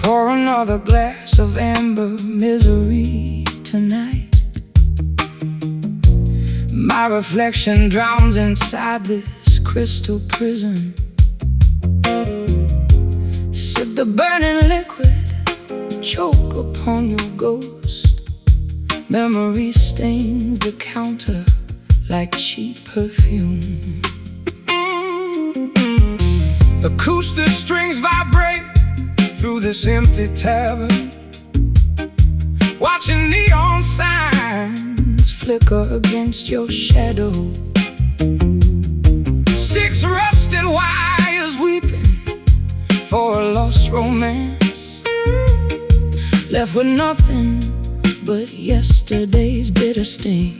Pour another glass of amber misery tonight. My reflection drowns inside this crystal prison. Sip the burning liquid, choke upon your ghost. Memory stains the counter like cheap perfume. Acoustic strings vibrate through this empty tavern, watching neon signs flicker against your shadow. 6 rusted wires weeping for a lost romance, left with nothing but yesterday's bitter sting.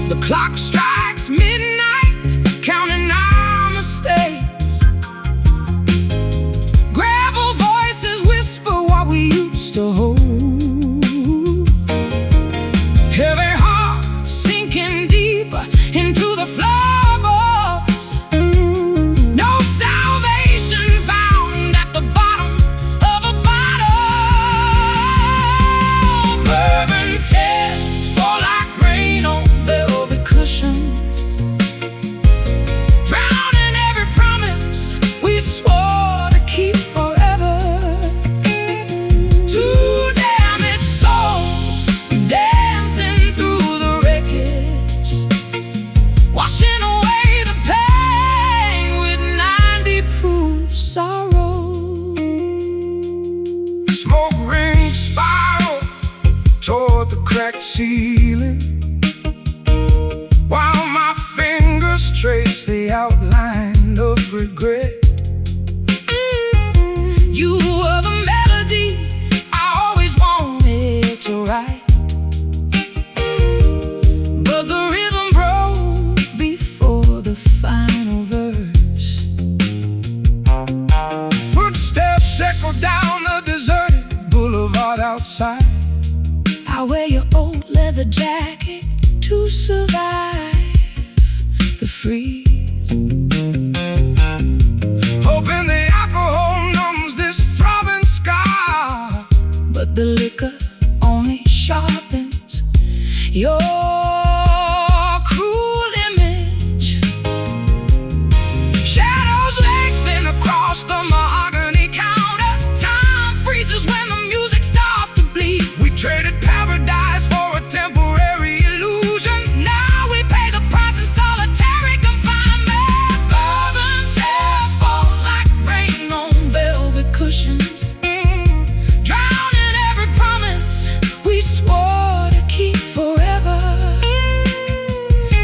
The clock strikes midnight, counting our mistakes. Gravel voices whisper what we used to hold. Heavy hearts sinking deeper into the floorboards. No salvation found at the bottom of a bottle. Bourbon tears fall like rain on velvet cushions, drowning every promise we swore to keep forever. 2 damaged souls dancing through the wreckage, washing away the pain with 90 proof sorrow. smoke rings spiral toward the cracked ceiling, while my fingers trace the outline of regret. You were the melody I always wanted to write, but the rhythm broke before the final verse. Footsteps echo down the deserted boulevard outside. I wear your old leather jacket to survive the freeze, Hoping the alcohol numbs this throbbing scar, but the liquor only sharpens your cruel image. Shadows lengthen across the mahogany counter. Time freezes when the music starts to bleed. we traded paradise for a temporary illusion. Now we pay the price in solitary confinement. Bourbon tears fall like rain on velvet cushions, drowning every promise we swore to keep forever.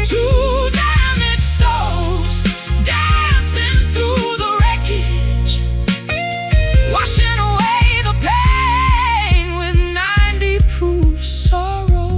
2 damaged souls dancing through the wreckage, washing away the pain with 90 proof sorrow.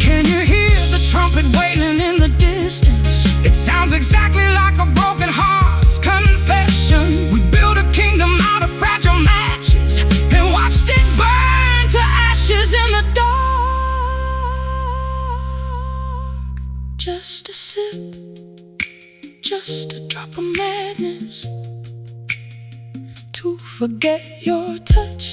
Can you hear the trumpet wailing in the distance? It sounds exactly like a broken heart's confession. We built a kingdom out of fragile matches and watched it burn to ashes in the dark. Just a sip, just a drop of madness to forget your touch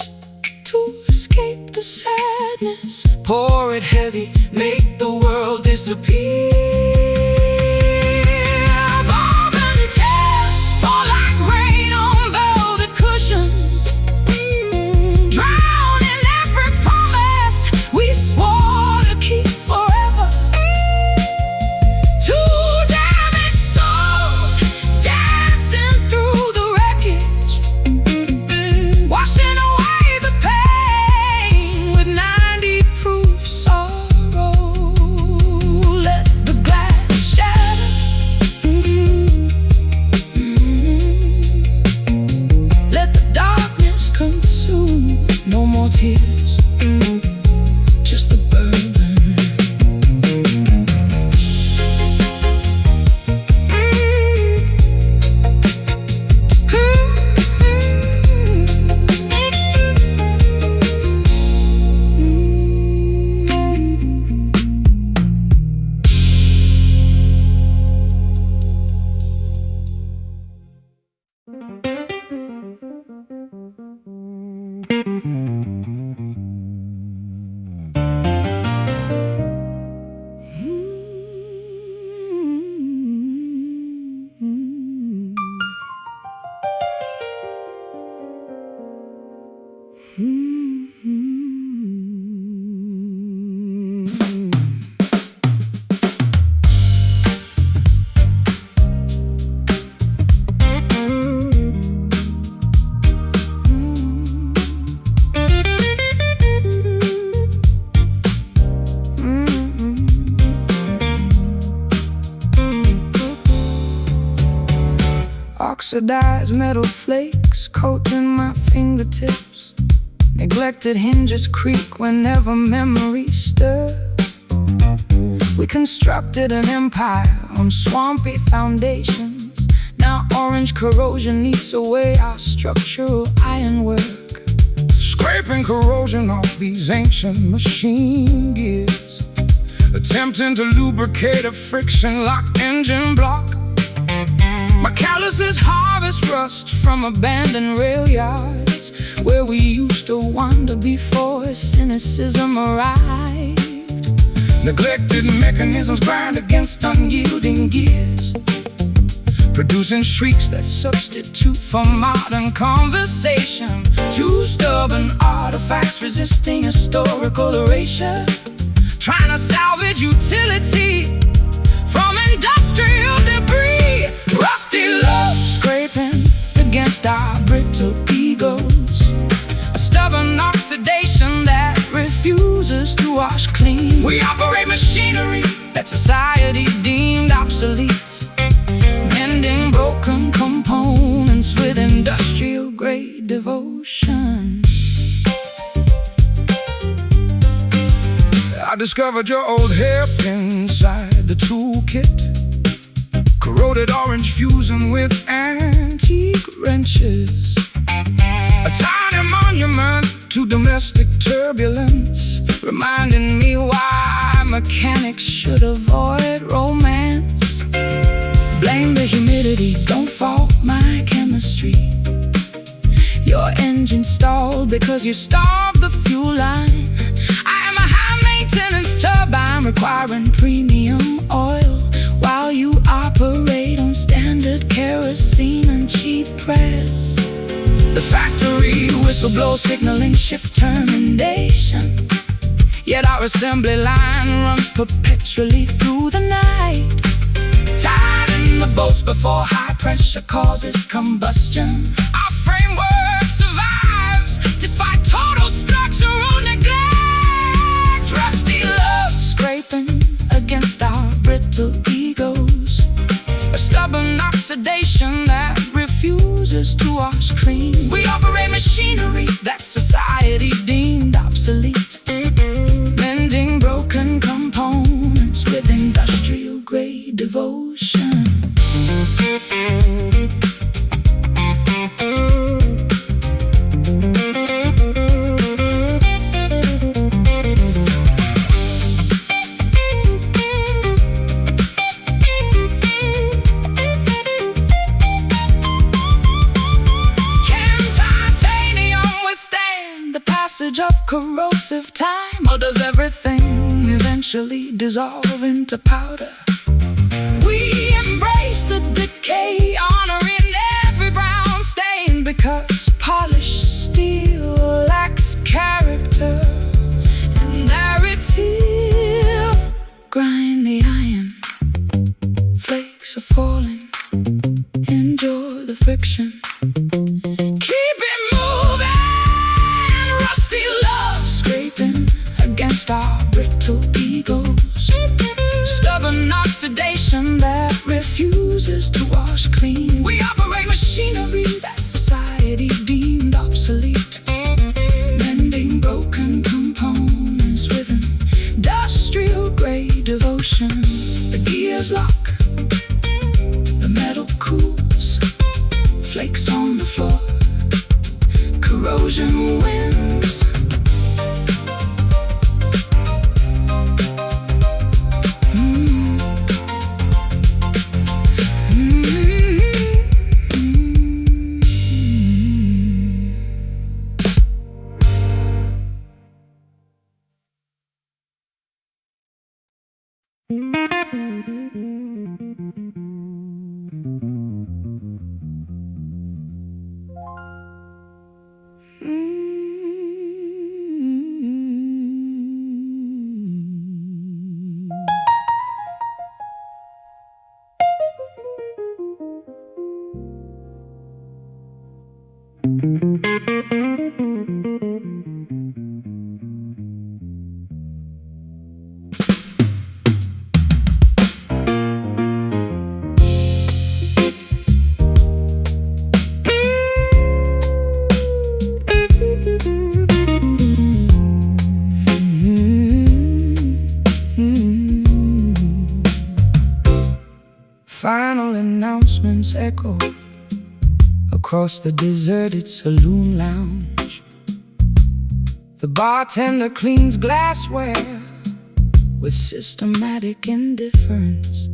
Oxidized metal flakes coating my fingertips. Neglected hinges creak whenever memories stir. We constructed an empire on swampy foundations. Now orange corrosion eats away our structural ironwork. Scraping corrosion off these ancient machine gears, attempting to lubricate a friction-locked engine block. My calluses harvest rust from abandoned rail yards, where we used to wander before cynicism arrived. Neglected mechanisms grind against unyielding gears, producing shrieks that substitute for modern conversation. Two stubborn artifacts resisting historical erasure, trying to salvage utility from industrial debris. Rusty love scraping against our brittle egos, a stubborn oxidation that refuses to wash clean. We operate machinery that society deemed obsolete, mending broken components with industrial-grade devotion. I discovered your old hairpin inside the toolkit, corroded orange fusing with antique wrenches, a tiny monument to domestic turbulence, reminding me why mechanics should avoid romance. Blame the humidity, don't fault my chemistry. Your engine stalled because you starved the fuel line. I am a high-maintenance turbine requiring premium oil, while you operate on standard kerosene and cheap press. The factory whistle blows signaling shift termination, yet our assembly line runs perpetually through the night. Tied in the bolts before high pressure causes combustion, our framework survives despite total structural neglect. Rusty love scraping against our brittle egos, a stubborn oxidation that refuses to wash clean. We operate machinery that society deemed obsolete, mending broken components with industrial-grade devotion. Of corrosive time, or does everything eventually dissolve into powder? We embrace the decay, honoring every brown stain, because polished steel lacks character and narrative. Grind the iron, flakes are falling, enjoy the friction. Keep it moving. Rusty love scraping against our brittle egos, stubborn oxidation that refuses to wash clean. We operate machinery that society echo across the deserted saloon lounge. The bartender cleans glassware with systematic indifference.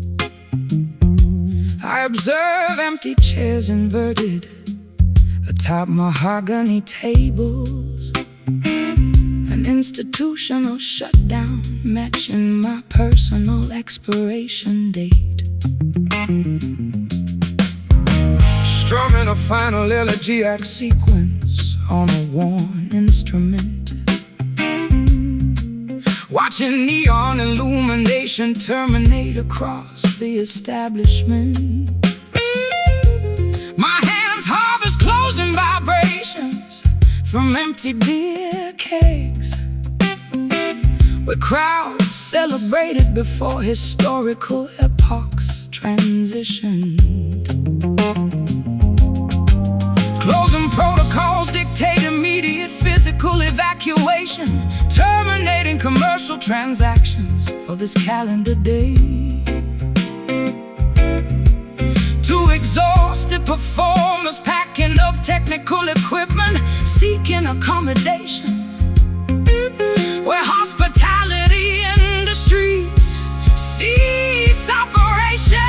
I observe empty chairs inverted atop mahogany tables, an institutional shutdown matching my personal expiration date. Strumming a final elegiac sequence on a worn instrument, watching neon illumination terminate across the establishment. My hands harvest closing vibrations from empty beer kegs, where crowds celebrated before historical epochs transitioned. Closing protocols dictate immediate physical evacuation, terminating commercial transactions for this calendar day. Two exhausted performers packing up technical equipment, seeking accommodation, where hospitality industries cease operation.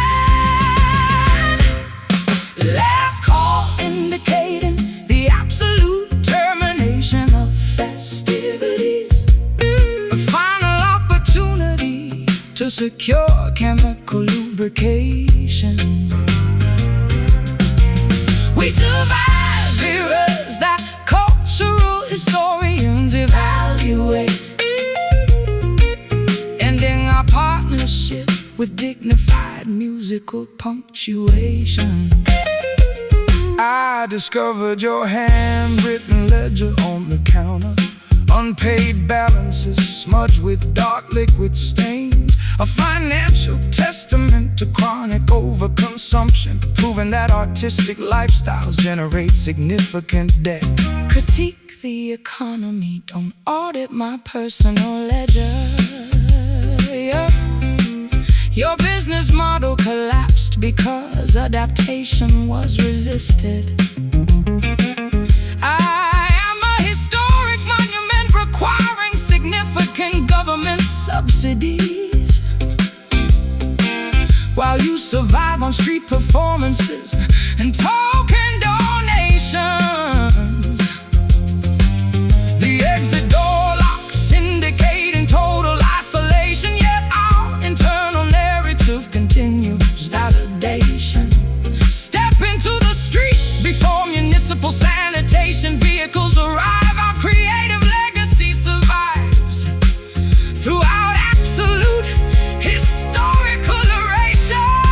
Last call indicating the absolute termination of festivities, a final opportunity to secure chemical lubrication. We survive eras that cultural historians evaluate, ending our partnership with dignified musical punctuation. I discovered your handwritten ledger on the counter, unpaid balances smudged with dark liquid stains, a financial testament to chronic overconsumption, proving that artistic lifestyles generate significant debt. Critique the economy, don't audit my personal ledger. Your business model collapsed because adaptation was resisted. I am a historic monument requiring significant government subsidies, while you survive on street performances and token donations. The exit door locks indicating total isolation, yet our internal narrative continues validation. Step into the street before municipal sanitation vehicles arrive. Our creative legacy survives throughout absolute historical erasure.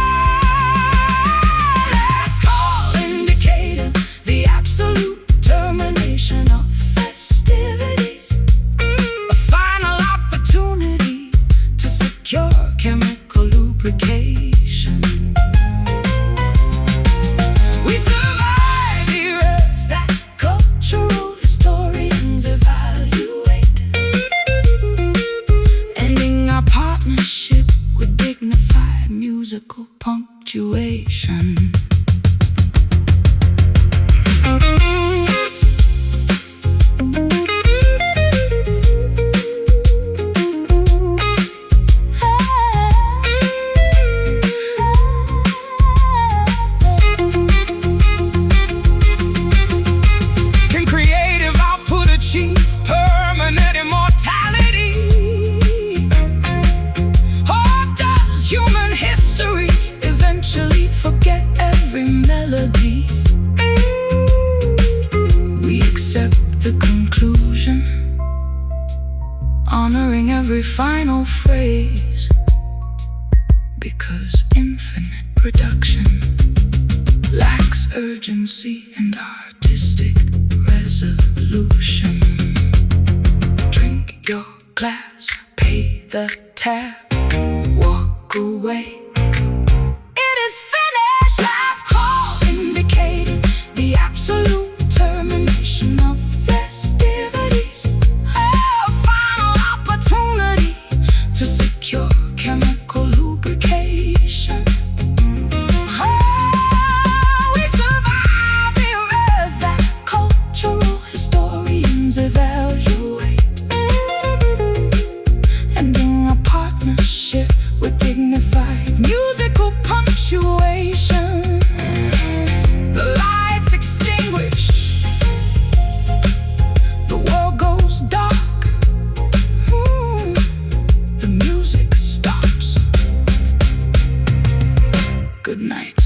Last call indicating the absolute termination of festivities, a final opportunity to secure chemical lubrication. We survive eras that cultural historians evaluate, ending our partnership with dignified musical punctuation. Can creative output achieve permanent immortality? Or does human history eventually forget every melody? We accept the conclusion, honoring every final phrase, because infinite production lacks urgency and artistic resolution. Drink your glass, pay the tab, walk away. It is finished. Last call indicating the absolute termination of festivities, a final opportunity to secure chemical lubrication. good night.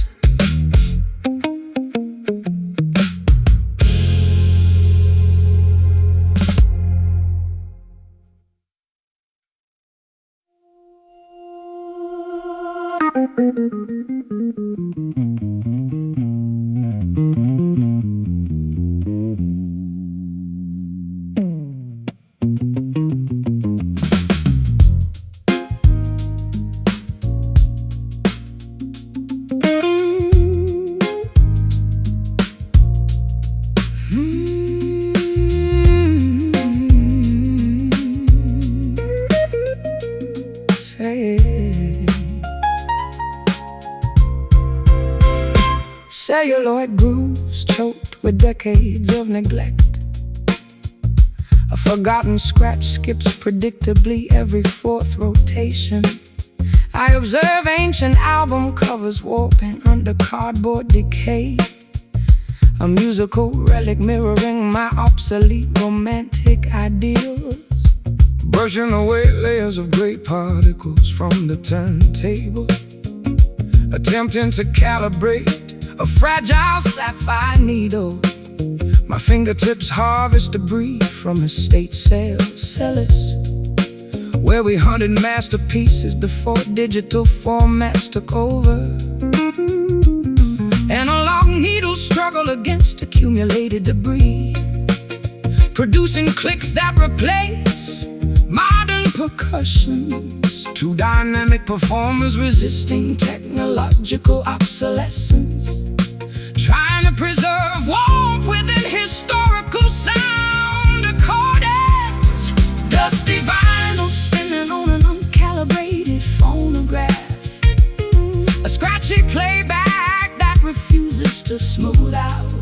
Celluloid grooves choked with decades of neglect. A forgotten scratch skips predictably every fourth rotation. I observe ancient album covers warping under cardboard decay, a musical relic mirroring my obsolete romantic ideals, brushing away layers of gray particles from the turntable, attempting to calibrate a fragile sapphire needle. My fingertips harvest debris from estate sales cellars, where we hunted masterpieces before digital formats took over. Analog needles struggle against accumulated debris, producing clicks that replace modern percussions. Two dynamic performers resisting technological obsolescence, trying to preserve warmth within historical sound accordance. Dusty vinyl spinning on an uncalibrated phonograph, a scratchy playback that refuses to smooth out.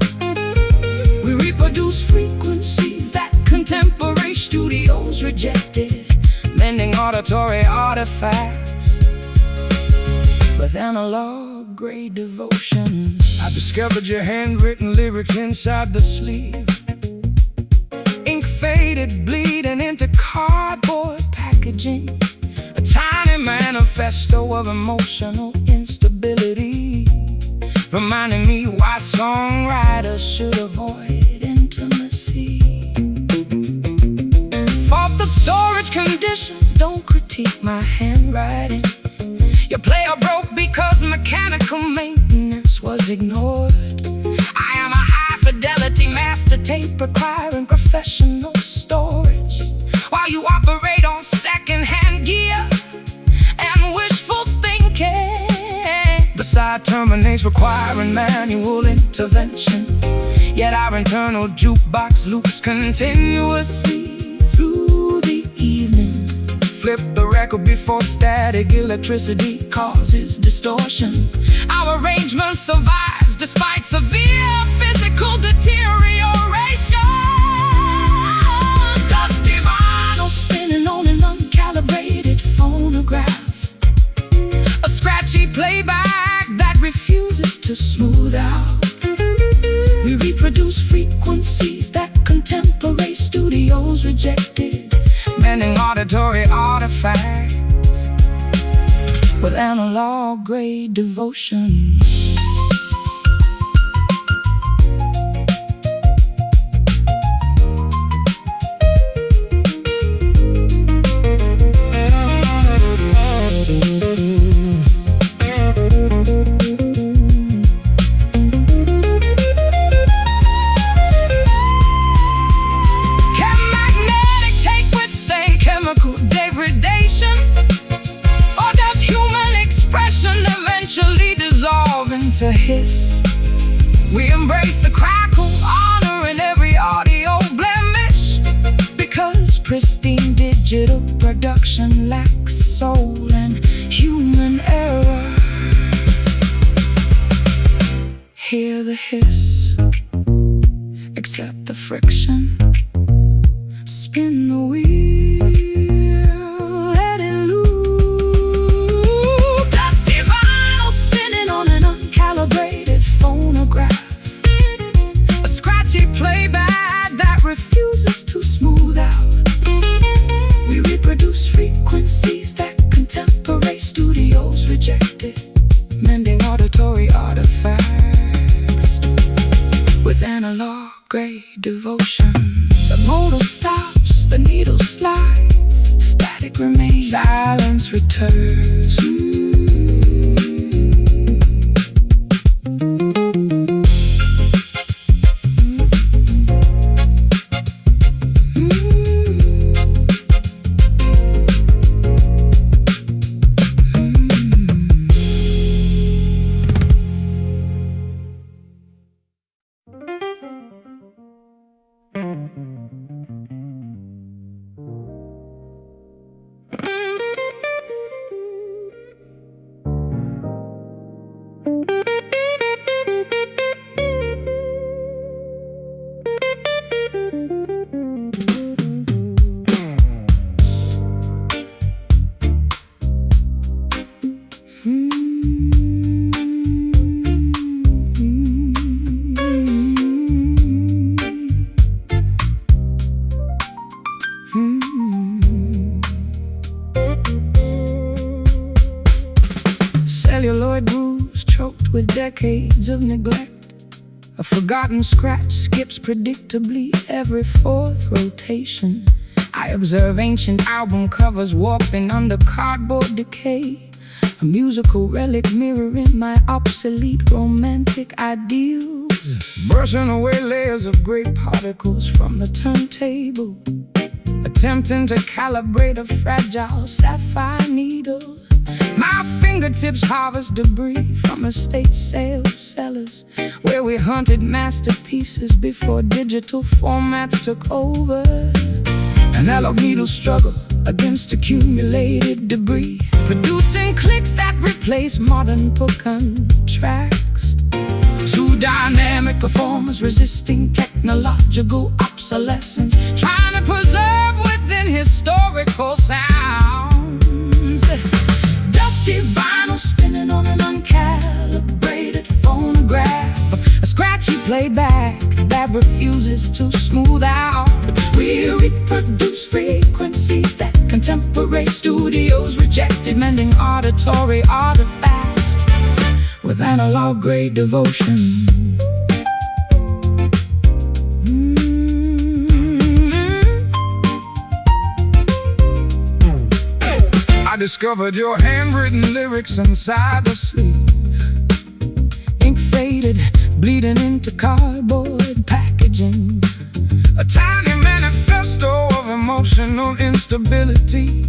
We reproduce frequencies that contemporary studios rejected, mending auditory artifacts with analog grade devotion. I discovered your handwritten lyrics inside the sleeve, ink faded, bleeding into cardboard packaging, a tiny manifesto of emotional instability, reminding me why songwriters should avoid intimacy. Fault the storage conditions, don't critique my handwriting. Your player broke because mechanical maintenance was ignored. I am a high-fidelity master tape requiring professional storage, while you operate on second-hand gear and wishful thinking. The side terminates requiring manual intervention, yet our internal jukebox loops continuously through the evening. Flip the record before static electricity causes distortion. Our arrangement survives despite severe physical deterioration. Dusty vinyl spinning on an uncalibrated phonograph, a scratchy playback that refuses to smooth out. We reproduce frequencies that contemporary studios rejected, mending auditory artifacts with analog grade devotion. To hiss, we embrace the crackle, honoring every audio blemish, because pristine digital production lacks soul and human error. Hear the hiss, accept the friction, spin the wheel, let it loose. Dusty vinyl spinning on an uncalibrated phonograph, a scratchy playback that refuses to smooth out. We reproduce frequencies that contemporary studios rejected, mending auditory silence returns. Celluloid grooves choked with decades of neglect. A forgotten scratch skips predictably every fourth rotation. I observe ancient album covers warping under cardboard decay. A musical relic mirroring my obsolete romantic ideals. Brushing away layers of gray particles from the turntable. Attempting to calibrate a fragile sapphire needle. My fingertips harvest debris from estate sales cellars, where we hunted masterpieces before digital formats took over. An analog needle struggle against accumulated debris, producing clicks that replace modern percussion tracks. Two dynamic performers resisting technological obsolescence, trying to preserve within historical sounds. Dusty vinyl spinning on an uncalibrated phonograph. A scratchy playback that refuses to smooth out. We reproduce frequencies that contemporary studios rejected, mending auditory artifacts with analog grade devotion. I discovered your handwritten lyrics inside the sleeve. Ink faded, bleeding into cardboard packaging. A tiny manifesto of emotional instability,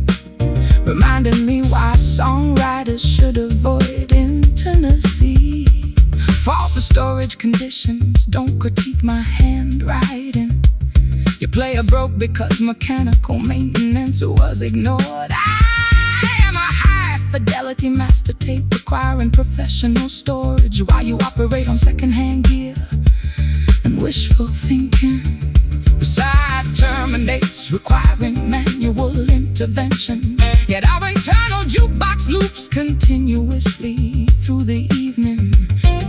reminding me why songwriters should avoid intimacy. Fault the storage conditions, don't critique my handwriting. Your player broke because mechanical maintenance was ignored. I am a high-fidelity master tape requiring professional storage, while you operate on second-hand gear and wishful thinking. The side terminates, requiring manual intervention. Yet our internal jukebox loops continuously through the evening.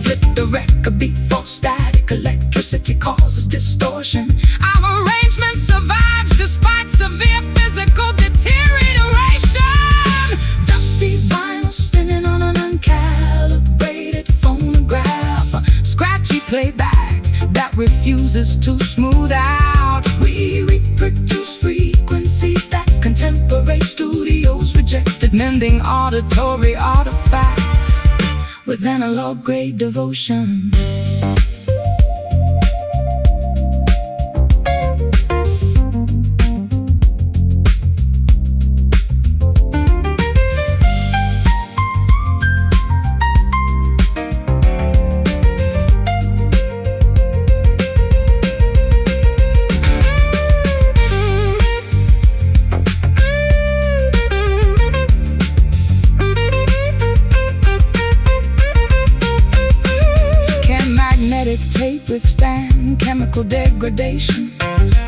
Flip the record beat for static, electricity causes distortion. Our arrangement survives despite severe physical deterioration. Dusty vinyl spinning on an uncalibrated phonograph. A scratchy playback that refuses to smooth out. We reproduce frequencies that contemporary studios rejected, mending auditory artifacts with analog grade devotion. Tape withstand chemical degradation?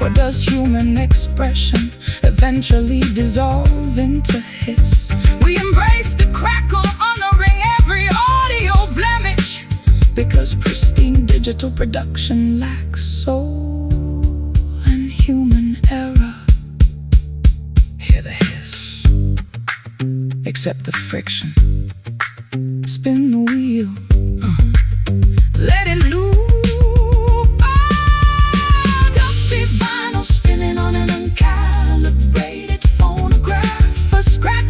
Or does human expression eventually dissolve into hiss? We embrace the crackle, honoring every audio blemish, because pristine digital production lacks soul and human error. Hear the hiss, accept the friction, spin the wheel, let it loop. Oh, dusty vinyl spinning on an uncalibrated phonograph. A scratch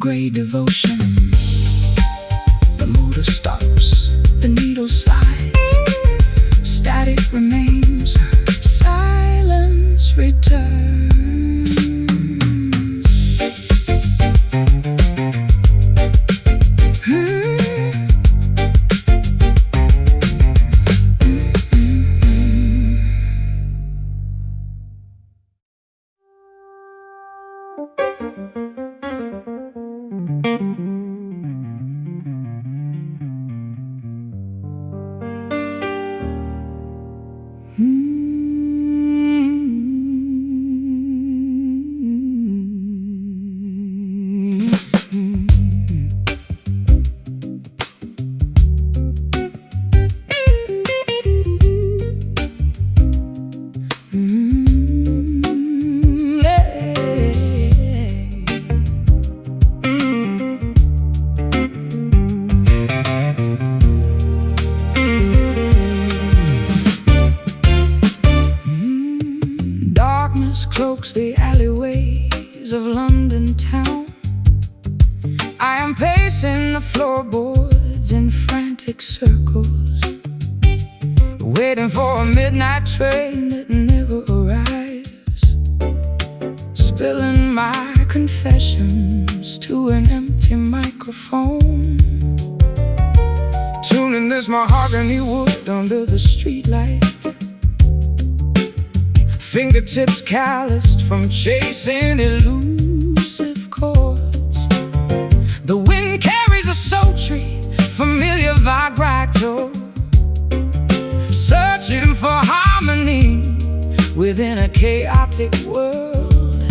gray devotion. The motor stops, the needle slides, static remains, silence returns. Cloaks the alleyways of London town. I am pacing the floorboards in frantic circles, waiting for a midnight train that never arrives, spilling my confessions to an empty microphone, tuning this mahogany wood under the streetlight, fingertips calloused from chasing elusive chords. The wind carries a sultry, familiar vibrato, searching for harmony within a chaotic world.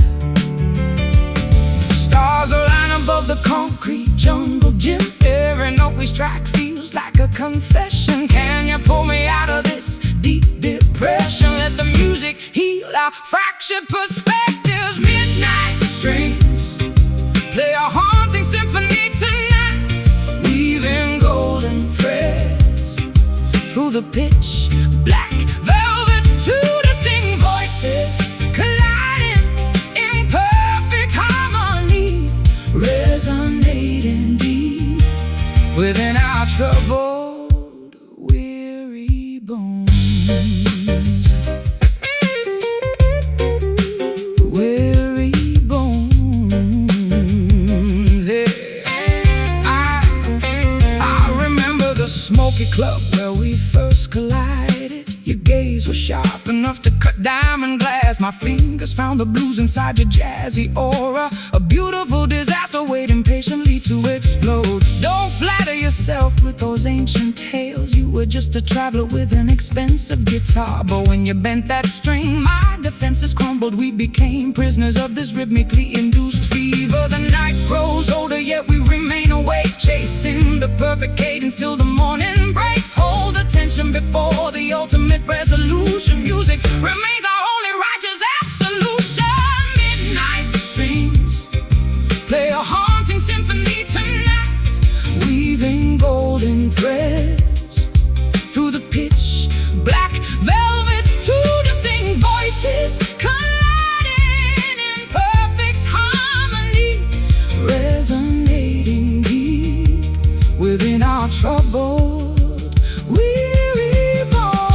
Stars align above the concrete jungle gym. Every note we strike feels like a confession. Can you pull me out of this deep depression? Let the music heal our fractured perspectives. Midnight strings play a haunting symphony tonight, weaving golden threads through the pitch black velvet. Two distinct voices colliding in perfect harmony, resonating deep within our troubled, weary bones. Weary bones, yeah. I remember the Smoky club where we first collided. Your gaze was sharp enough to cut diamond glass. My fingers found the blues inside your jazzy aura, a beautiful disaster waiting patiently to explode. Don't flatter yourself with those ancient tales. You were just a traveler with an expensive guitar, but when you bent that string, my defenses crumbled. We became prisoners of this rhythmically induced fever. The night grows older, yet we remain awake, chasing the perfect cadence till the morning breaks. Hold attention before the ultimate resolution. Music remains our only righteous absolution. Midnight strings play a haunting symphony tonight, weaving golden threads through the pitch black velvet. Two distinct voices colliding in perfect harmony, resonating deep within our troubled, weary bones.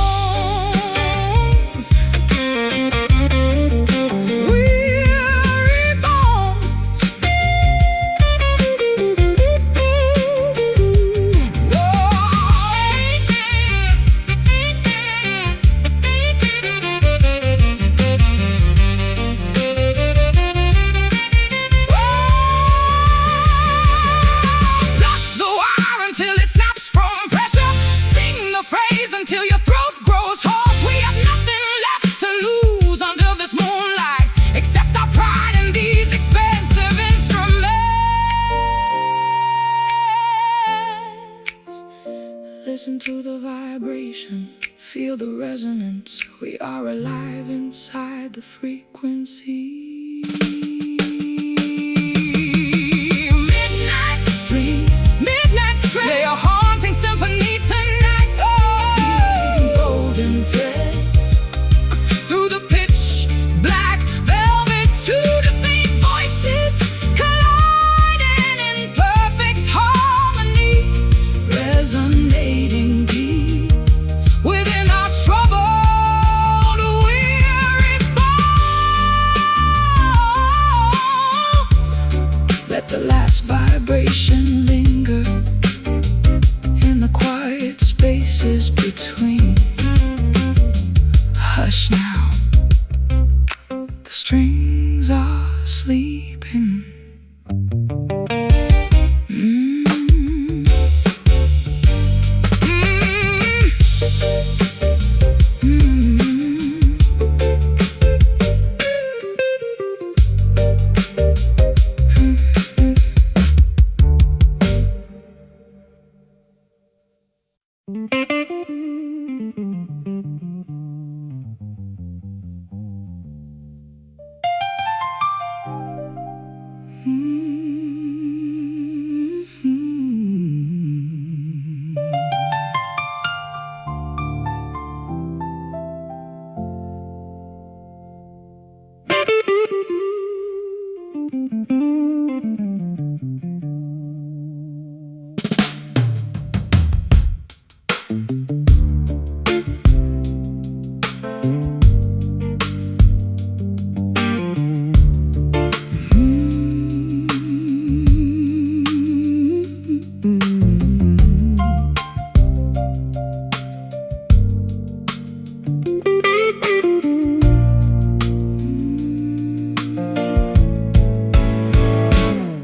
Weary bones. Block the wire until it snaps from pressure. Sing the phrase until your throat grows hoarse. We have nothing left to lose under this moonlight, except our pride in these expensive instruments. Listen to the vibration, feel the resonance. We are alive inside the frequency. Midnight streets, play a haunting symphony tonight. Oh, golden threads through the pitch black velvet. Two distinct voices colliding sleeping.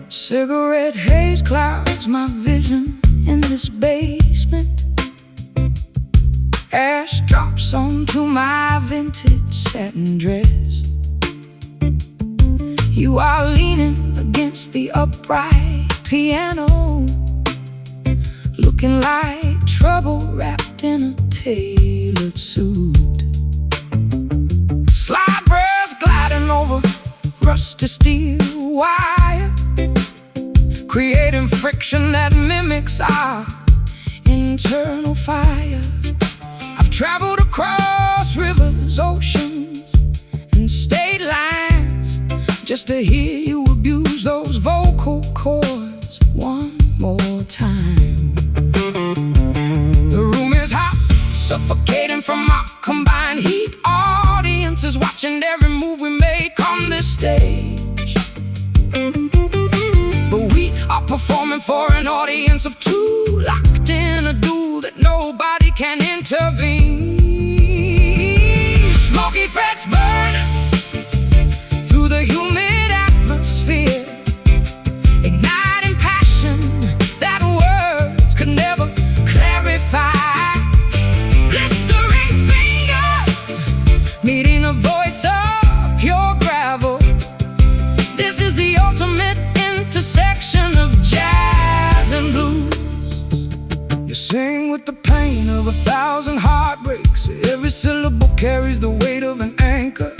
Cigarette haze clouds my vision in this basement. Ash drops onto my vintage satin dress. You are leaning against the upright piano, looking like trouble wrapped in a tailored suit. Slide brass gliding over rusty steel wire, creating friction that mimics our internal fire. I've traveled across rivers, oceans, and state lines just to hear you abuse those vocal cords one more time. The room is hot, suffocating from our combined heat. Audiences watching every move we make on this stage. Are performing for an audience of two, locked in a duel that nobody can intervene. Smoky frets burn through the humid atmosphere, igniting passion that words could never clarify. Blistering fingers meeting a voice of pure gravel. This is the ultimate intersection of jazz and blues. You sing with the pain of 1,000 heartbreaks. Every syllable carries the weight of an anchor.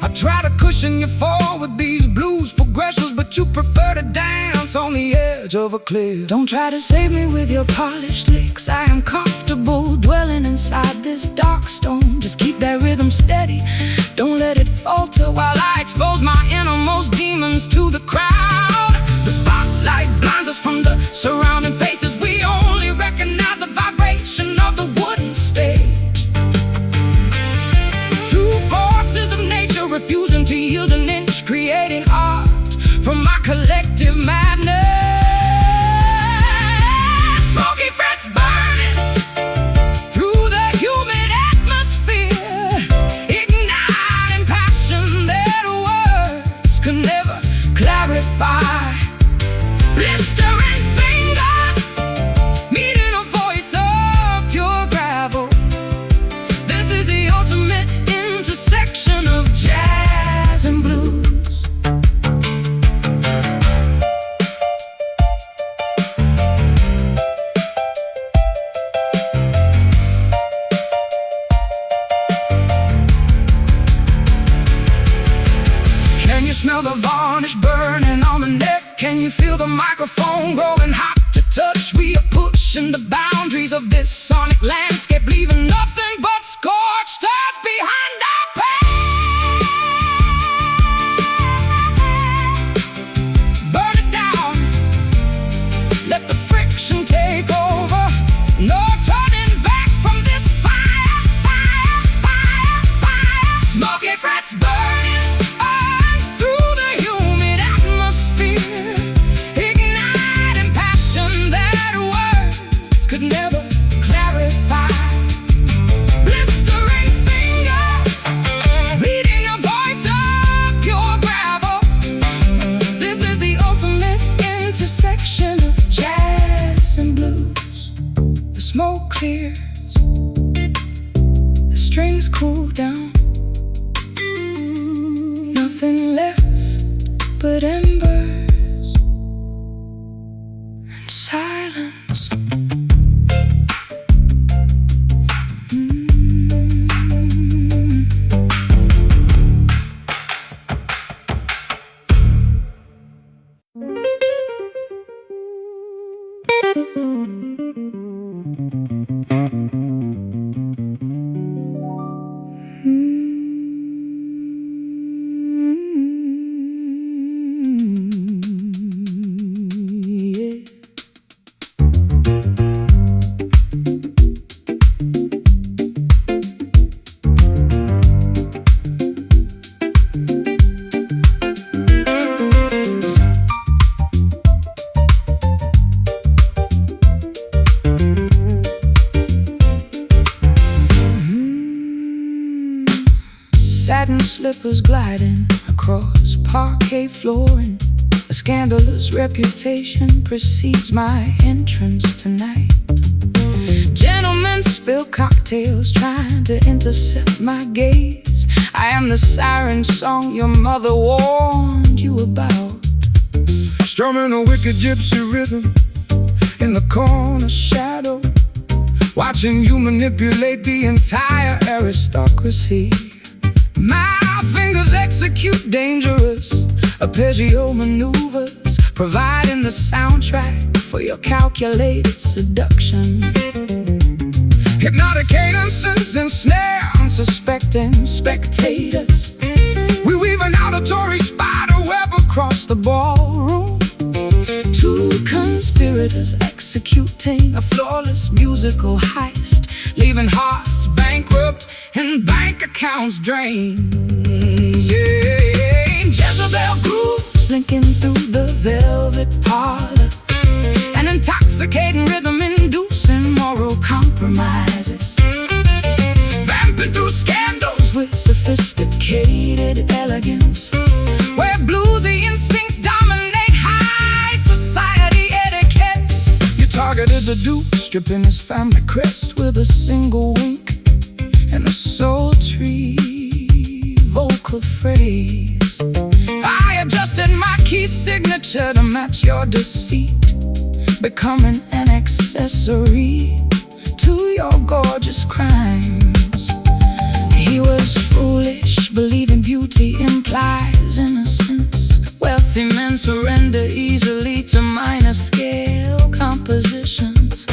I try to cushion your fall with these blues progressions, but you prefer to dance on the edge of a cliff. Don't try to save me with your polished licks. I am comfortable dwelling inside this dark stone. Just keep that rhythm steady, don't let it falter, while I expose my innermost demons to the crowd. The spotlight blinds us from the surrounding faces. We only recognize the vibration of the wooden stage. Two forces of nature refusing to yield an inch, creating art from my collective madness. Smoky frets burning through the humid atmosphere, igniting passion that words could never clarify. Blistering fingers meeting a voice of pure gravel. This is the ultimate intersection of jazz and blues. Can you smell the varnish burning on the neck? Can you feel the microphone growing hot to touch? We are pushing the boundaries of this sonic landscape, leaving nothing but scorched earth behind our pain. Burn it down, let the friction take over. No turning back from this fire, fire, fire, fire. Smoky frets burning through the humid atmosphere, igniting passion that words could never clarify. embers and silence. Satin slippers gliding across parquet flooring. A scandalous reputation precedes my entrance tonight. Gentlemen spill cocktails trying to intercept my gaze. I am the siren song your mother warned you about. Strumming a wicked gypsy rhythm in the corner shadow, watching you manipulate the entire aristocracy. My fingers execute dangerous arpeggio maneuvers, providing the soundtrack for your calculated seduction. Hypnotic cadences ensnare unsuspecting spectators. We weave an auditory spider web across the ballroom. Two conspirators executing a flawless musical heist, leaving hearts bankrupt and bank accounts drained. Yeah, Jezebel groove slinking through the velvet parlor, an intoxicating rhythm inducing moral compromises, vamping through scandals with sophisticated elegance, where bluesy instincts dominate high society etiquettes. You targeted the duke, stripping his family crest with a single wink and a sultry vocal phrase. I adjusted my key signature to match your deceit, becoming an accessory to your gorgeous crimes. He was foolish, believing beauty implies innocence. Wealthy men surrender easily to minor scale compositions.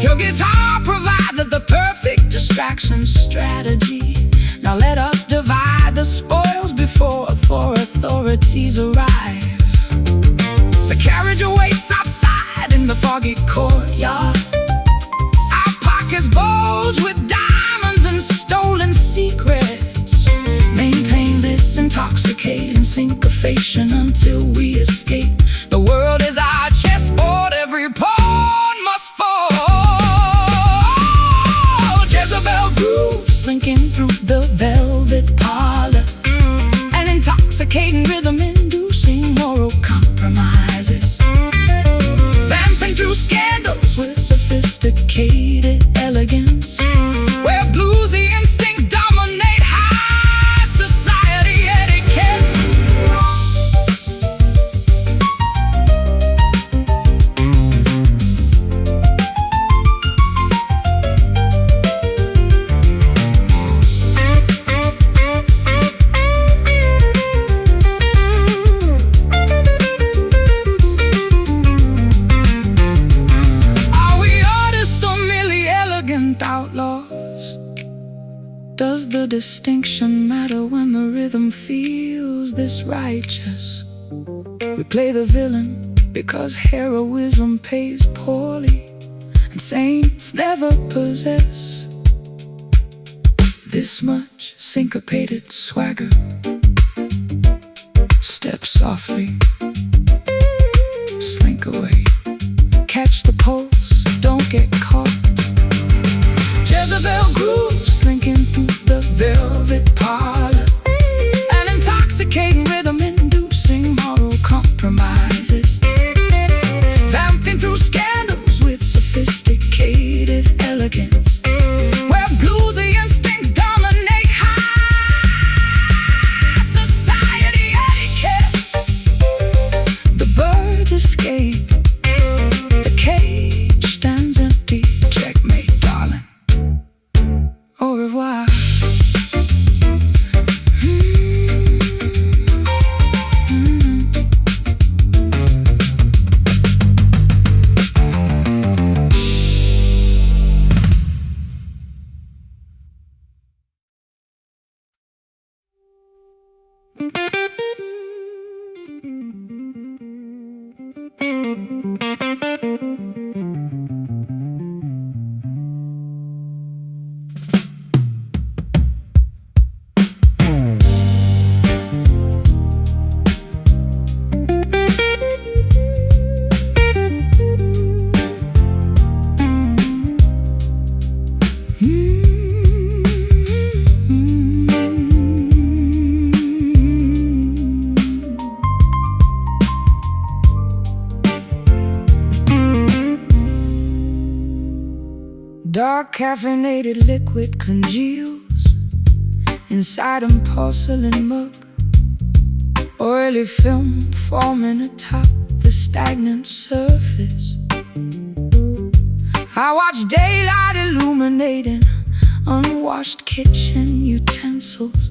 Your guitar provided the perfect distraction strategy. Now let us divide the spoils before authorities arrive. The carriage awaits outside in the foggy courtyard. Our pockets bulge with diamonds and stolen secrets. Maintain this intoxicating syncopation until we escape. The world is our chessboard, every pawn must fall. Jezebel groove slinking through the velvet parlor, an intoxicating rhythm inducing moral compromises, vamping through scandals with sophisticated elegance, where bluesy instincts dominate high society etiquettes. Outlaws, does the distinction matter when the rhythm feels this righteous? We play the villain because heroism pays poorly, and saints never possess this much syncopated swagger. Step softly, slink away, catch the pulse, don't get caught. Jezebel groove slinking through the velvet parlor, an intoxicating rhythm inducing moral compromises, vamping through scandals with sophisticated elegance, where bluesy instincts dominate high society etiquettes. Dark caffeinated liquid congeals inside a porcelain mug. Oily film forming atop the stagnant surface. I watch daylight illuminating unwashed kitchen utensils.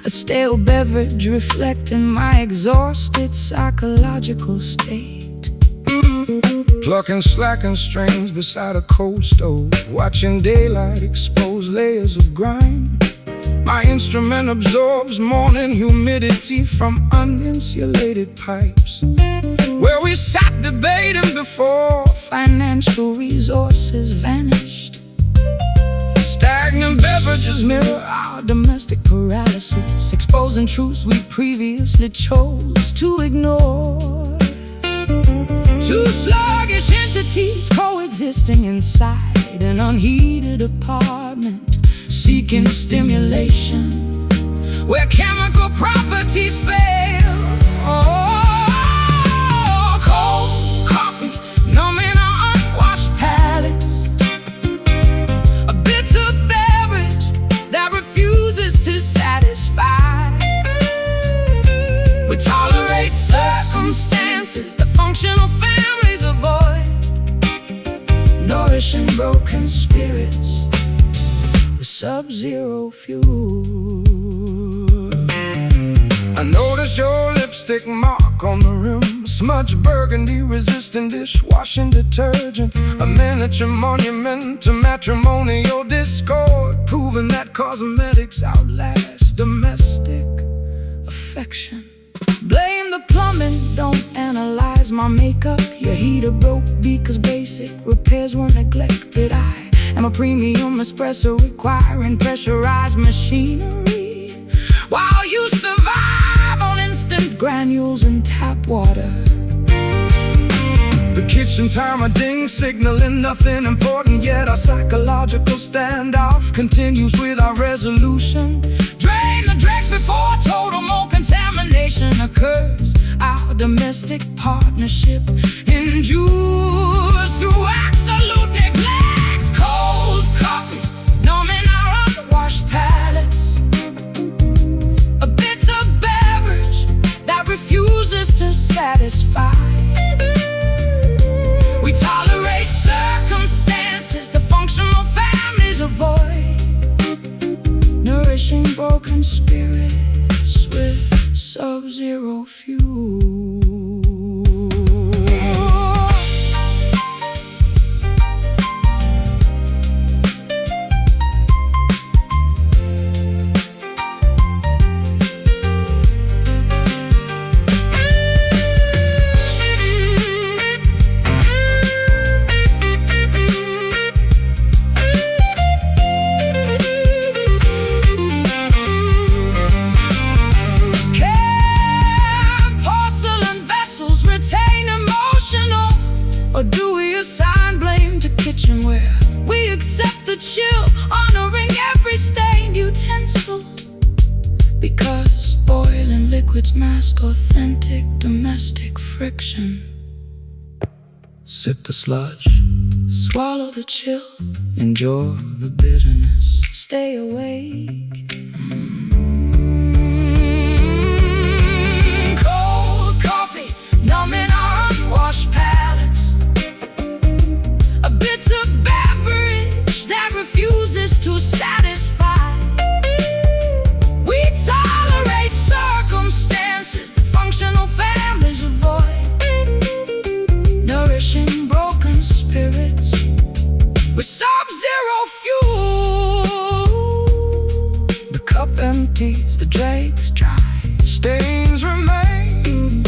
A stale beverage reflecting my exhausted psychological state. Plucking slacking strings beside a cold stove, watching daylight expose layers of grime. My instrument absorbs morning humidity from uninsulated pipes, where we sat debating before financial resources vanished. Stagnant beverages mirror our domestic paralysis, exposing truths we previously chose to ignore. Two sluggish entities coexisting inside an unheated apartment, seeking stimulation where chemical properties fail. Oh, cold coffee numbing our unwashed palates. A bitter beverage that refuses to satisfy. We tolerate circumstances that functional families avoid, nourishing broken spirits with sub-zero fuel. I notice your lipstick mark on the rim, smudged burgundy resistant dishwashing detergent, a miniature monument to matrimonial discord, proving that cosmetics outlast domestic affection. Blame the plumbing, don't analyze my makeup. Your heater broke because basic repairs were neglected. I am a premium espresso requiring pressurized machinery, while you survive on instant granules and tap water. The kitchen timer ding signaling nothing important, yet our psychological standoff continues with our resolution. Drain the dregs before total mold contamination occurs. Our domestic partnership endures through absolute neglect. Cold coffee numbing our unwashed palates. A bitter beverage that refuses to satisfy. We tolerate circumstances the functional families avoid, nourishing broken spirits with sub-zero fuel. Or do we assign blame to kitchen where we accept the chill, honoring every stained utensil? Because boiling liquids mask authentic domestic friction. Sip the sludge, swallow the chill, endure the bitterness, stay awake. Cold coffee numbing our unwashed palates. A bitter beverage that refuses to satisfy. We tolerate circumstances that functional families avoid, nourishing broken spirits with sub-zero fuel. The cup empties, the dregs dry, stains remain.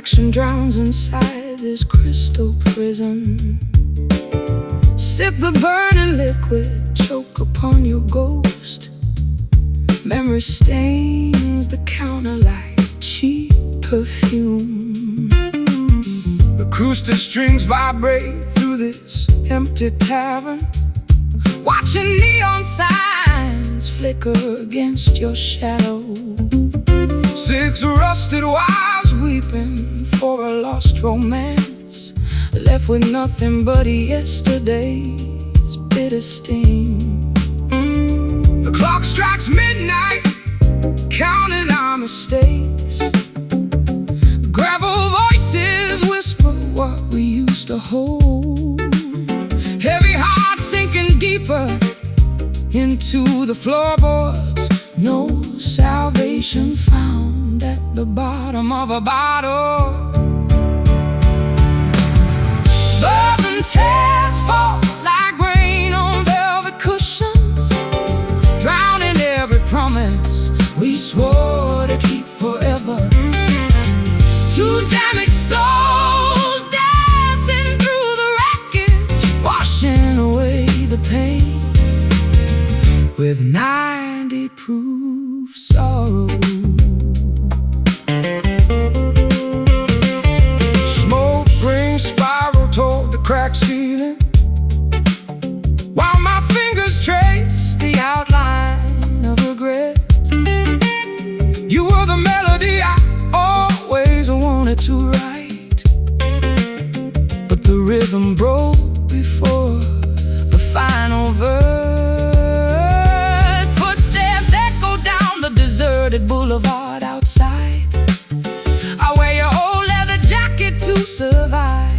Distraction drowns inside this crystal prison. Sip the burning liquid, choke upon your ghost. Memory stains the counter like cheap perfume. Acoustic strings vibrate through this empty tavern, watching neon signs flicker against your shadow. Six rusted wives weeping for a lost romance, left with nothing but yesterday's bitter sting. The clock strikes midnight, counting our mistakes. Gravel voices whisper what we used to hold. Heavy hearts sinking deeper into the floorboards. No salvation found at the bottom of a bottle. Bourbon tears fall like rain on velvet cushions, drowning every promise we swore to keep forever. Two damaged souls dancing through the wreckage, washing away the pain with 90 proof sorrow. Smoke rings spiral toward the cracked ceiling, while my fingers trace the outline of regret. You were the melody I always wanted to write, but the rhythm broke before the final verse. Footsteps echo down the deserted boulevard outside. I wear your old leather jacket to survive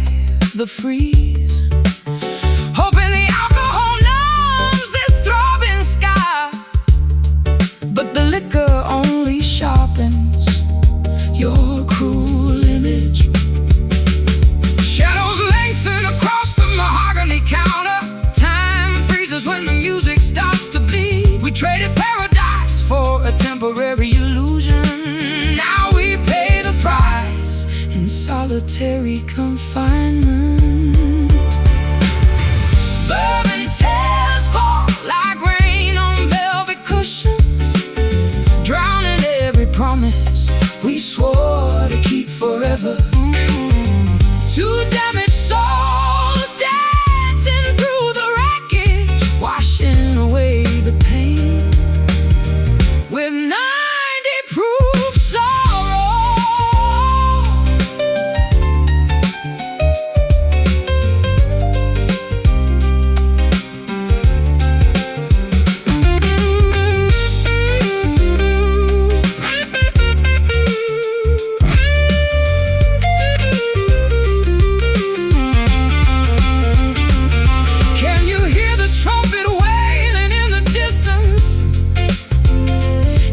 the freeze, hoping the alcohol numbs this throbbing sky, but the liquor only sharpens your cruel image. Shadows lengthen across the mahogany counter. Time freezes when the music starts to bleed. We traded paradise for a temporary illusion. Now we pay the price in solitary confinement. Bourbon tears fall like rain on velvet cushions, drowning every promise we swore to keep forever. Two damaged souls dancing through the wreckage, washing away the pain with 90 proof sorrow. Can you hear the trumpet wailing in the distance?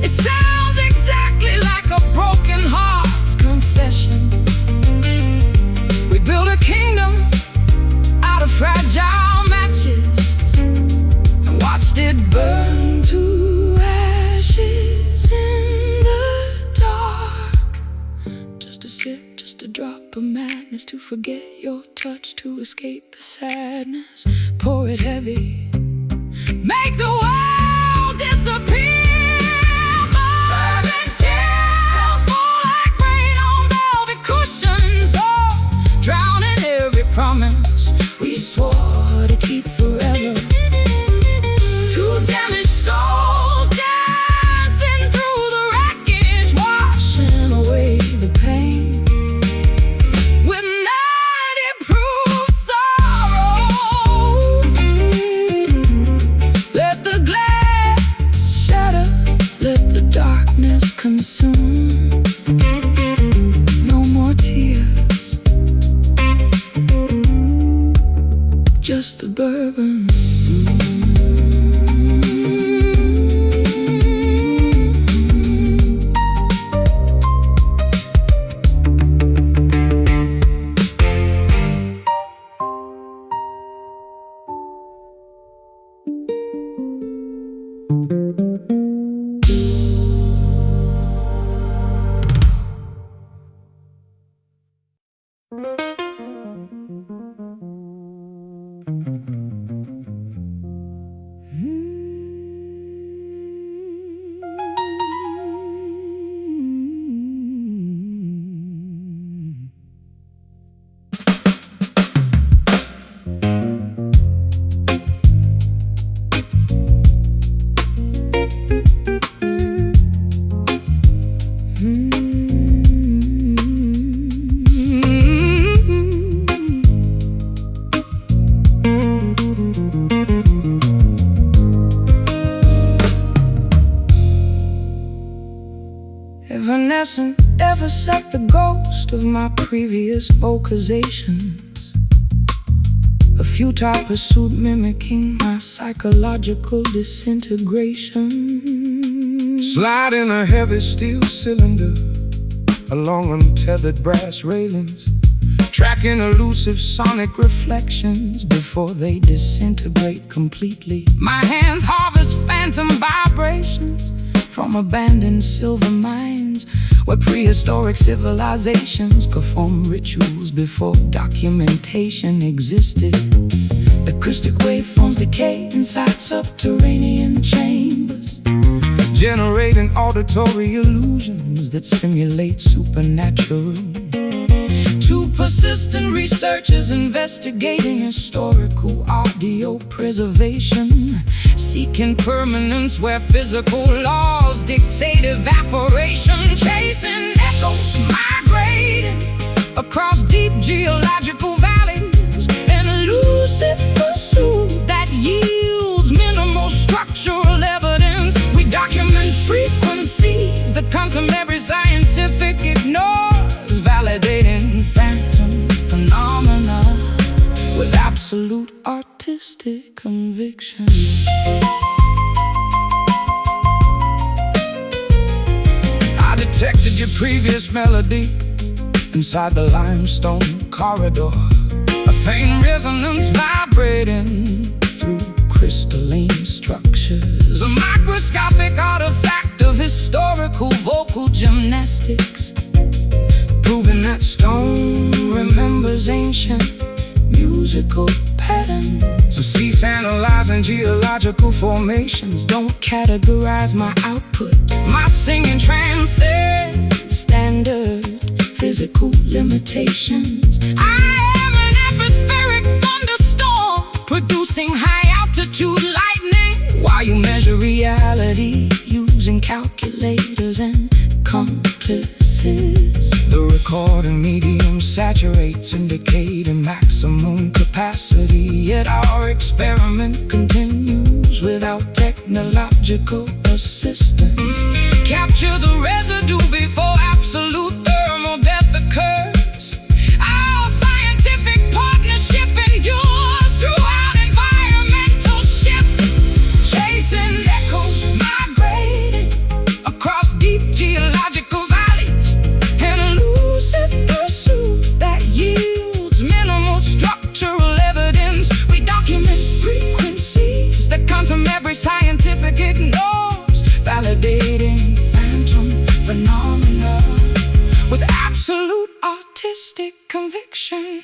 It sounds exactly like a broken heart's confession. We built a kingdom out of fragile matches and watched it burn to ashes in the dark. Just a sip, just a drop of madness, to forget your touch, to escape the sadness. Pour it heavy, make the world disappear. Bourbon tears fall like rain on velvet cushions, oh, drowning every promise we swore to keep forever. Two damaged souls dancing through the wreckage, washing away the pain with 90 proof sorrow. Let the glass shatter, let the darkness consume. No more tears, just the bourbon. most of my previous vocalizations, a futile pursuit mimicking my psychological disintegration. Sliding a heavy steel cylinder along untethered brass railings, tracking elusive sonic reflections before they disintegrate completely. My hands harvest phantom vibrations from abandoned silver mines, where prehistoric civilizations perform rituals before documentation existed. Acoustic waveforms decay inside subterranean chambers, generating auditory illusions that simulate supernatural. Two persistent researchers investigating historical audio preservation, seeking permanence where physical laws dictate evaporation. Chasing echoes, migrating across deep geological valleys, an elusive pursuit that yields minimal structural evidence. We document frequencies that contemporary scientific ignores, validating phantom phenomena with absolute artistic conviction. I detected your previous melody inside the limestone corridor, a faint resonance vibrating through crystalline structures, a microscopic artifact of historical vocal gymnastics, proving that stone remembers ancient musical patterns. So cease analyzing geological formations, don't categorize my output. My singing transcends standard physical limitations. I am an atmospheric thunderstorm, producing high altitude lightning, while you measure reality using calculators and compasses. The recording medium saturates, indicating maximum capacity, yet our experiment continues without technological assistance. Capture the residue before absolute thermal death occurs. Our scientific partnership endures throughout environmental shift, chasing echoes, migrating across deep geological valleys, an elusive pursuit that yields minimal structural evidence. We document frequencies that contemporary scientific ignores, validating phantom phenomena with absolute artistic conviction.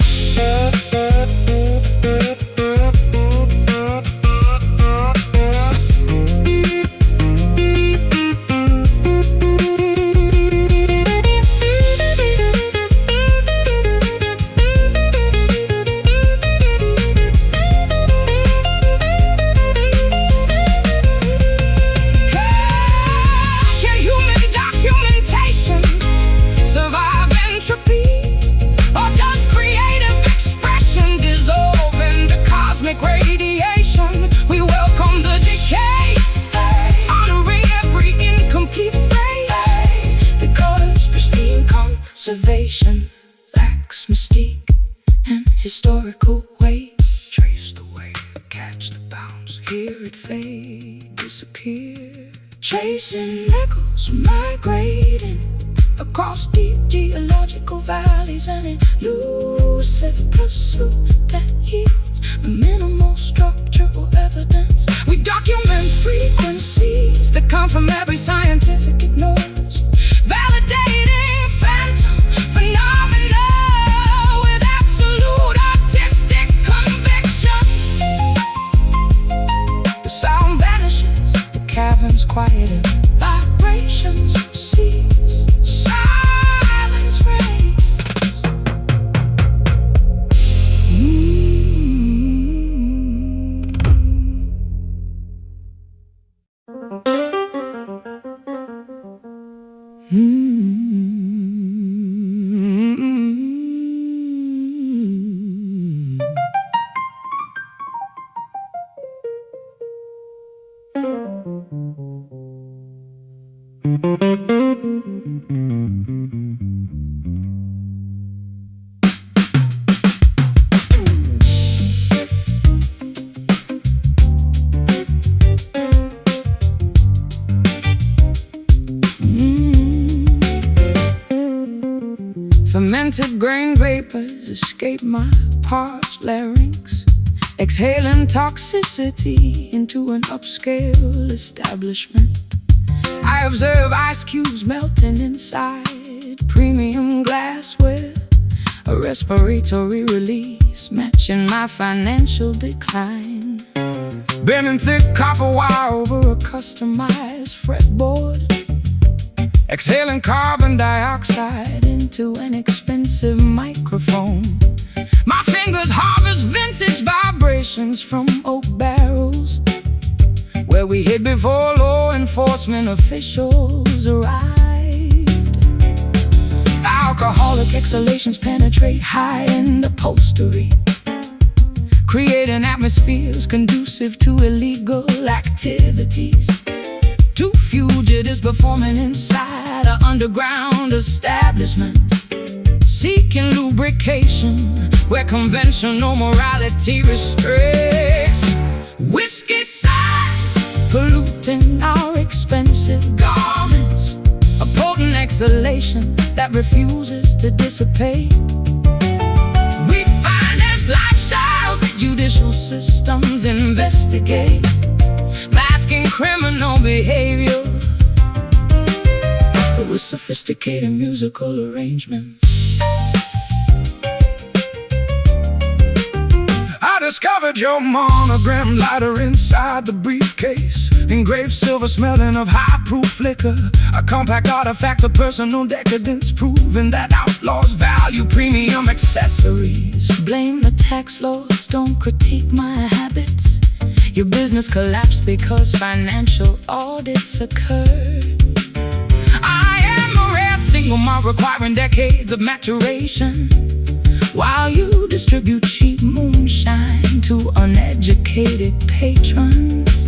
Observation lacks mystique and historical weight. Trace the wave, catch the bounce, hear it fade, disappear. Chasing echoes, migrating across deep geological valleys, an elusive pursuit that yields a minimal structural evidence. We document frequencies that come from every scientific ignores, validating phantom phenomena with absolute artistic conviction. The sound vanishes, the caverns quieten, vibrations cease, silence reigns. Grain vapors escape my parched larynx, exhaling toxicity into an upscale establishment. I observe ice cubes melting inside premium glassware, a respiratory release matching my financial decline. Bending thick copper wire over a customized fretboard, exhaling carbon dioxide into an expensive microphone. My fingers harvest vintage vibrations from oak barrels, where we hid before law enforcement officials arrived. Alcoholic exhalations penetrate high-end upholstery, creating atmospheres conducive to illegal activities. Two fugitives performing inside an underground establishment, seeking lubrication where conventional morality restricts. Whiskey sighs polluting our expensive garments, a potent exhalation that refuses to dissipate. We finance lifestyles that judicial systems investigate, masking criminal behavior with sophisticated musical arrangements. I discovered your monogram lighter inside the briefcase, engraved silver smelling of high-proof liquor, a compact artifact of personal decadence, proving that outlaws value premium accessories. Blame the tax laws, don't critique my habits. Your business collapsed because financial audits occurred. I am a rare single malt requiring decades of maturation, while you distribute cheap moonshine to uneducated patrons.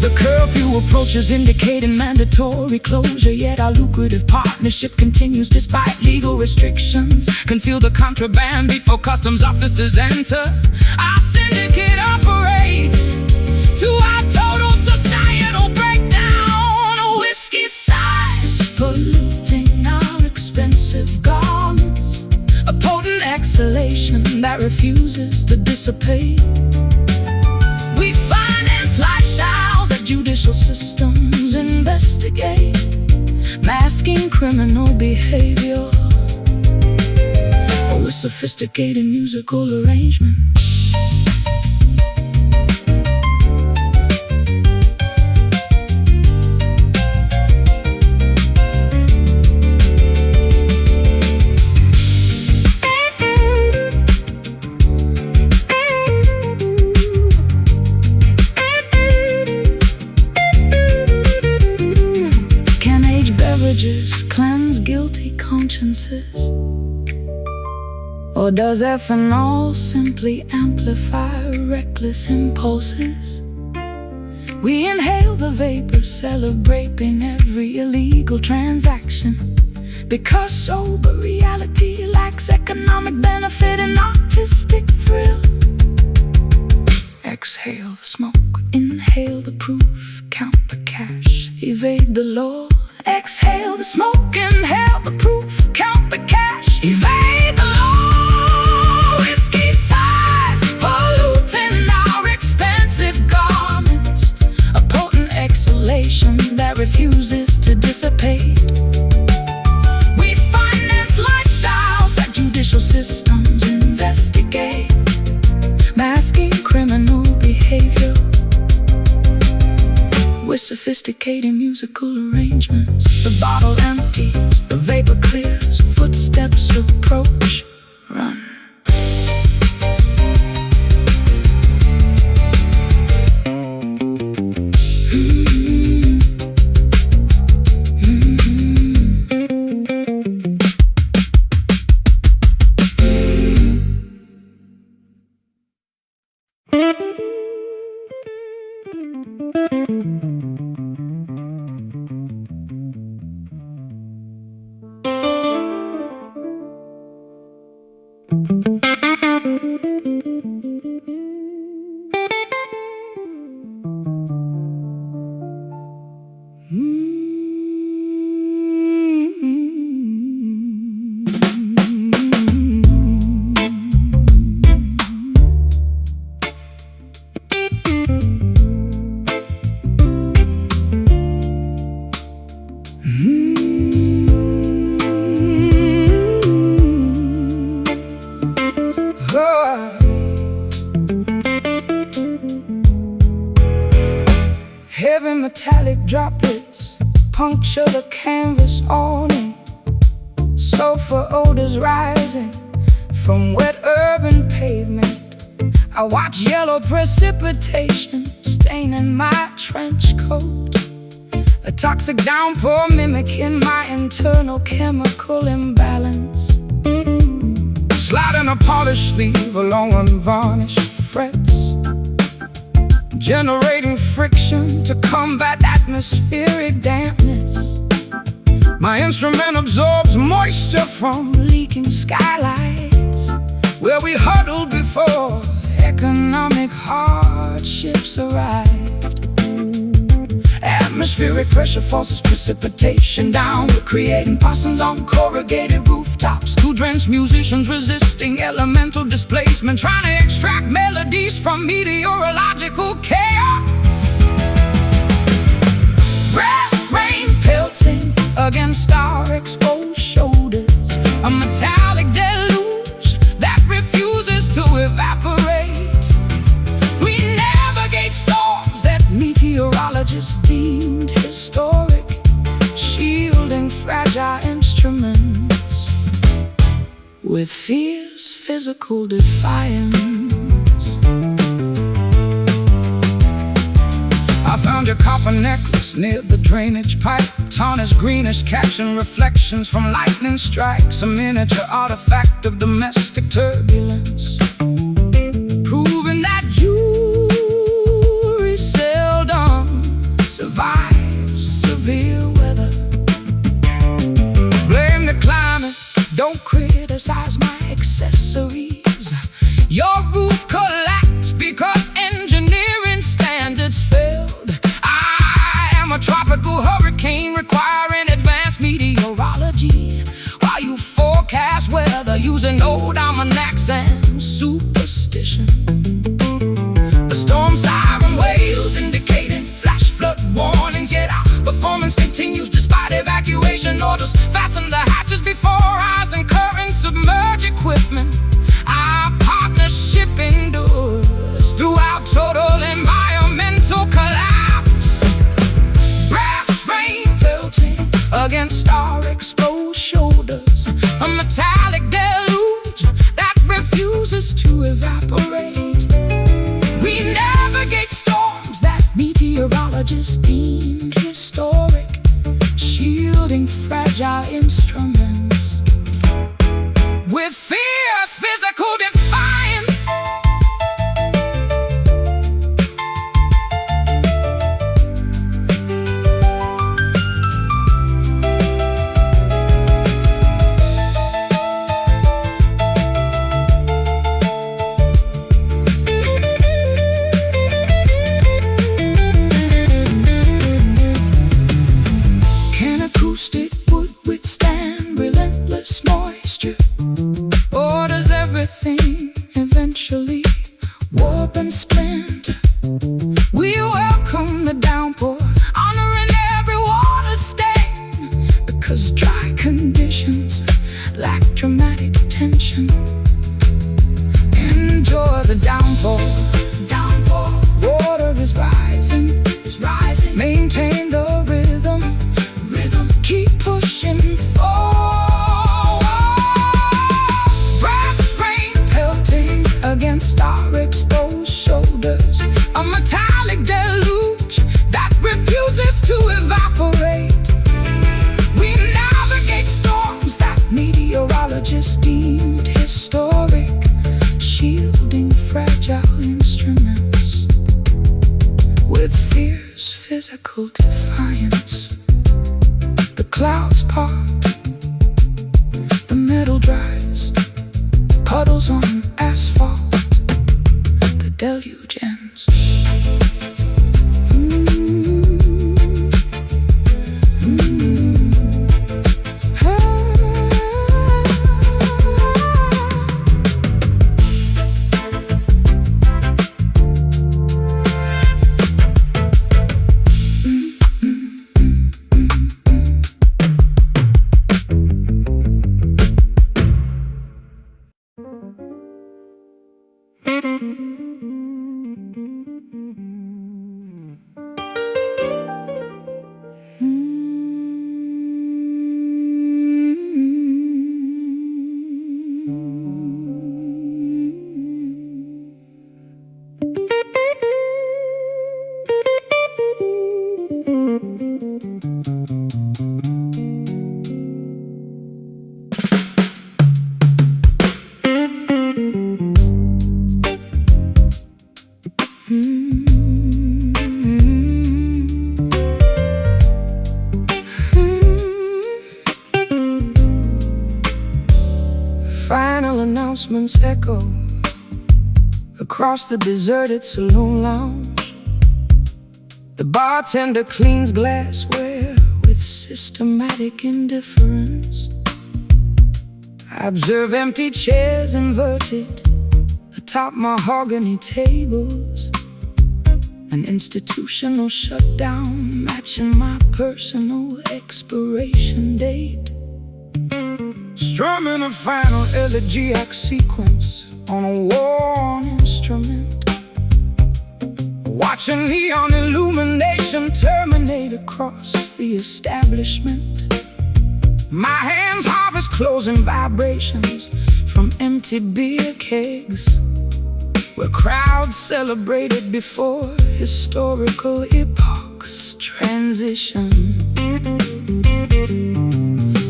The curfew approaches indicating mandatory closure, yet our lucrative partnership continues despite legal restrictions. Conceal the contraband before customs officers enter. Our syndicate operates to our total societal breakdown. A whiskey size polluting our expensive garments, a potent exhalation that refuses to dissipate. We finance lifestyles that judicial systems investigate, masking criminal behavior with sophisticated musical arrangements. Cleanse guilty consciences, or does ethanol simply amplify reckless impulses? We inhale the vapor, celebrating every illegal transaction, because sober reality lacks economic benefit and artistic thrill. Exhale the smoke, inhale the proof, count the cash, evade the law. Exhale the smoke, inhale the proof, count the cash, evade the law. Whiskey size polluting our expensive garments, a potent exhalation that refuses to dissipate. We finance lifestyles that judicial systems investigate, masking criminal behavior with sophisticated musical arrangements. The bottle empties, the vapor clears, footsteps approach, run. unhurried. Heavy metallic droplets puncture the canvas awning. Sulfur odors rising from wet urban pavement. I watch yellow precipitation staining my trench coat. A toxic downpour mimicking my internal chemical imbalance. Sliding a polished sleeve along unvarnished frets, generating friction to combat atmospheric dampness. My instrument absorbs moisture from leaking skylights, where we huddled before economic hardships arrived. Atmospheric pressure forces precipitation down. We're creating possums on corrugated rooftops. Two drenched musicians resisting elemental displacement, trying to extract melodies from meteorological chaos. Brass rain pelting against our exposed shoulders, a metallic deluge that refuses to evaporate. We navigate storms that meteorologists deemed historic, shielding fragile instruments with fierce physical defiance. I found your copper necklace near the drainage pipe, tarnished greenish, catching reflections from lightning strikes. A miniature artifact of domestic turbulence, proving that jewelry seldom survives severe weather. Blame the climate, don't criticize my accessories. Your roof collapsed because engineering standards failed. I am a tropical hurricane requiring advanced meteorology, while you forecast weather using old almanacs and superstition. The storm siren wails indicating flash flood warnings, yet our performance continues despite evacuation orders. Fasten the hatches before eyes and currents submerge equipment. Our partnership endures throughout total environmental collapse. Brass rain pelting against our exposed shoulders, a metallic deluge that refuses to evaporate. We navigate storms that meteorologists deemed historic, shielding fragile instruments with fierce physical defiance. Can acoustic wood withstand relentless moisture? Or does everything eventually warp and splinter? We welcome the downpour, honoring every water stain, because dry conditions lack dramatic tension. Enjoy the downpour. Downpour. Water is rising. It's rising. Maintain the rhythm. Rhythm. Keep pushing forward. Brass rain pelting against our exposed shoulders, a metallic deluge that refuses to evaporate. We navigate storms that meteorologists deemed historic, shielding fragile instruments with fierce physical defiance. The clouds part, the metal dries, puddles on asphalt, the deluge ends. Final announcements echo across the deserted saloon lounge. The bartender cleans glassware with systematic indifference. I observe empty chairs inverted atop mahogany tables, an institutional shutdown matching my personal expiration date. Strumming a final elegiac sequence on a worn instrument, watching neon illumination terminate across the establishment. My hands harvest closing vibrations from empty beer kegs, where crowds celebrated before historical epochs transition.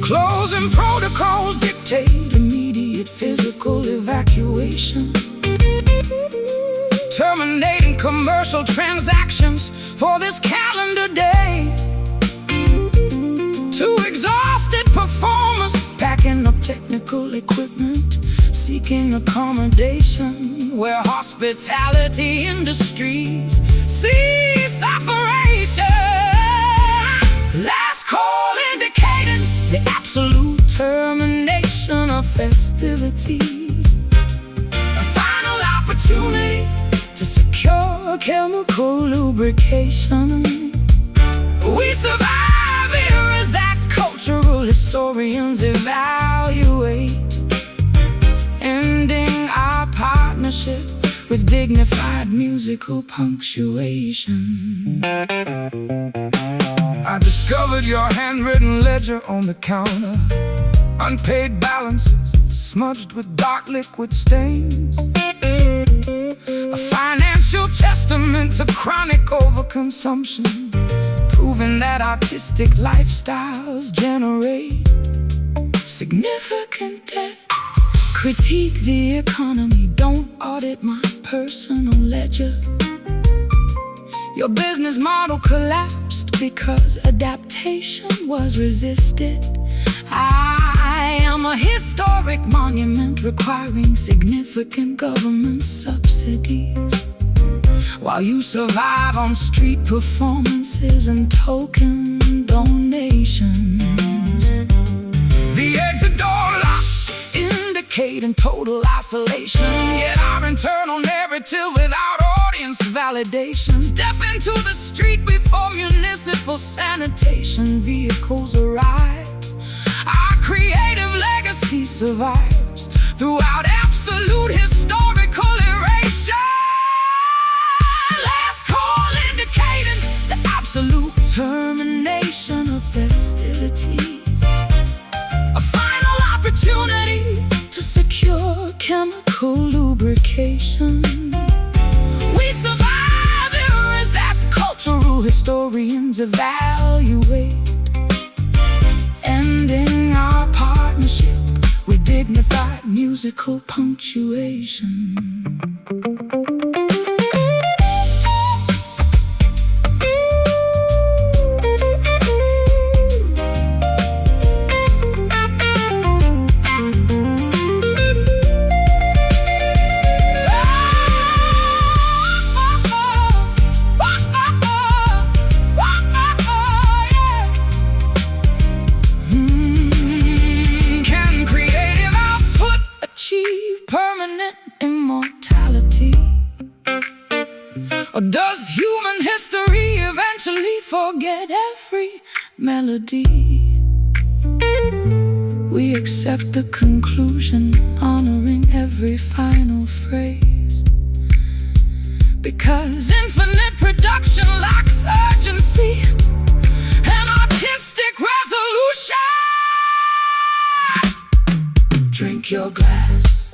Closing protocols dictate immediate physical evacuation, terminating commercial transactions for this calendar day. Two exhausted performers packing up technical equipment, seeking accommodation where hospitality industries cease operation. Last call indicating the absolute termination of festivities. A final opportunity to secure chemical lubrication. We survive here as that cultural historians evaluate, ending our partnership with dignified musical punctuation. I discovered your handwritten ledger on the counter, unpaid balances smudged with dark liquid stains, a financial testament to chronic overconsumption, proving that artistic lifestyles generate significant debt. Critique the economy, don't audit my personal ledger. Your business model collapsed because adaptation was resisted. I am a historic monument requiring significant government subsidies, while you survive on street performances and token donations. The exit door locks indicating total isolation, yet our internal narrative without audience validation. Step into the street before municipal sanitation vehicles arrive. Our creative legacy survives throughout absolute historical erasure. Last call indicating the absolute termination of festivities. A final opportunity to secure chemical lubrication. We survive here as that cultural historians evaluate, ending our partnership with dignified musical punctuation. Immortality? Or does human history eventually forget every melody? We accept the conclusion, honoring every final phrase. because infinite production lacks urgency and artistic resolution. Drink your glass,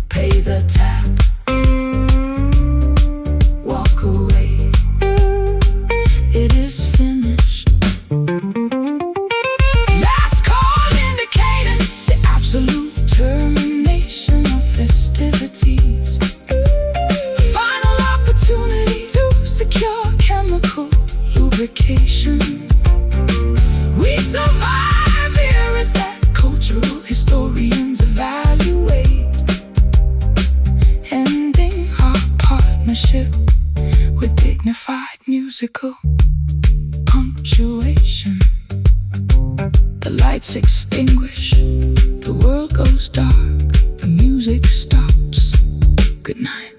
pay the tab, walk away. It is finished. Last call indicating the absolute termination of festivities. A final opportunity to secure chemical lubrication. We survive here as that cultural historians evaluate, ending our partnership with dignified musical punctuation. The lights extinguish, the world goes dark, the music stops. Good night.